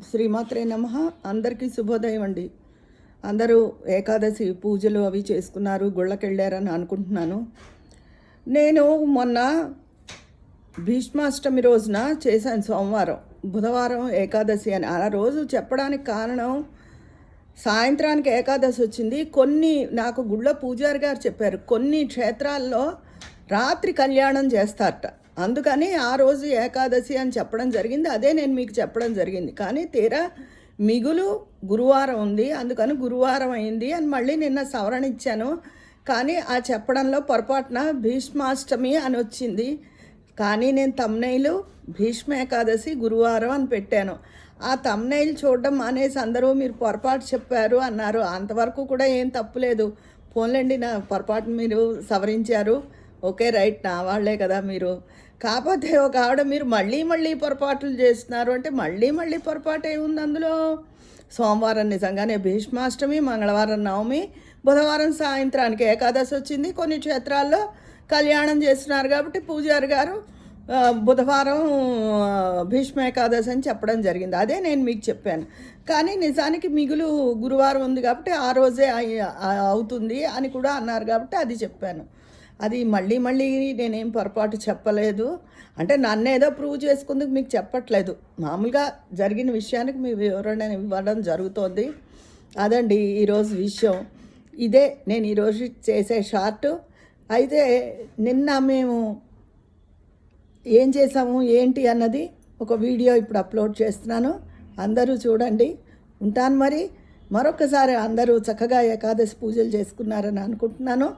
శ్రీమాత్రే నమః. అందరికీ శుభోదయం అండి. అందరూ ఏకాదశి పూజలు అవి చేసుకున్నారు, గుళ్ళకెళ్ళారని అనుకుంటున్నాను. నేను మొన్న భీష్మాష్టమి రోజున చేశాను సోమవారం, బుధవారం ఏకాదశి అని. ఆ రోజు చెప్పడానికి కారణం, సాయంత్రానికి ఏకాదశి వచ్చింది. నాకు గుళ్ళో పూజారి గారు చెప్పారు, కొన్ని క్షేత్రాల్లో రాత్రి కళ్యాణం చేస్తారట. అందుకని ఆ రోజు ఏకాదశి అని చెప్పడం జరిగింది. అదే నేను మీకు చెప్పడం జరిగింది. కానీ తీరా మిగులు గురువారం ఉంది, అందుకని గురువారం అయింది అని మళ్ళీ నిన్న సవరణ ఇచ్చాను. కానీ ఆ చెప్పడంలో పొరపాటున భీష్మాష్టమి అని వచ్చింది. కానీ నేను తమ్నైలు భీష్మ ఏకాదశి గురువారం అని పెట్టాను. ఆ తమ్నైల్ చూడడం మానేసి అందరూ మీరు పొరపాటు చెప్పారు అన్నారు. అంతవరకు కూడా ఏం తప్పులేదు, పోన్లేండి, నా పొరపాటు మీరు సవరించారు, ఓకే రైట్, నా వాళ్లే కదా మీరు. కాకపోతే ఒక ఆవిడ మీరు మళ్ళీ పొరపాట్లు చేస్తున్నారు అంటే మళ్ళీ పొరపాటు ఏముంది అందులో? సోమవారం నిజంగానే భీష్మాష్టమి, మంగళవారం నవమి, బుధవారం సాయంత్రానికి ఏకాదశి వచ్చింది. కొన్ని క్షేత్రాల్లో కళ్యాణం చేస్తున్నారు కాబట్టి పూజారి గారు బుధవారం భీష్మ ఏకాదశి అని చెప్పడం జరిగింది. అదే నేను మీకు చెప్పాను. కానీ నిజానికి మిగులు గురువారం ఉంది కాబట్టి ఆ రోజే అవుతుంది అని కూడా అన్నారు కాబట్టి అది చెప్పాను. అది మళ్ళీ నేనేం పొరపాటు చెప్పలేదు. అంటే నన్నేదో ప్రూవ్ చేసుకుందుకు మీకు చెప్పట్లేదు, మామూలుగా జరిగిన విషయానికి మీ వివరణ ఇవ్వడం జరుగుతోంది. అదండి ఈరోజు విషయం. ఇదే నేను ఈరోజు చేసే షార్ట్. అయితే నిన్న మేము ఏం చేసాము ఏంటి అన్నది ఒక వీడియో ఇప్పుడు అప్లోడ్ చేస్తున్నాను, అందరూ చూడండి. ఉంటాను మరి. మరొకసారి అందరూ చక్కగా ఏకాదశి పూజలు చేసుకున్నారని అనుకుంటున్నాను.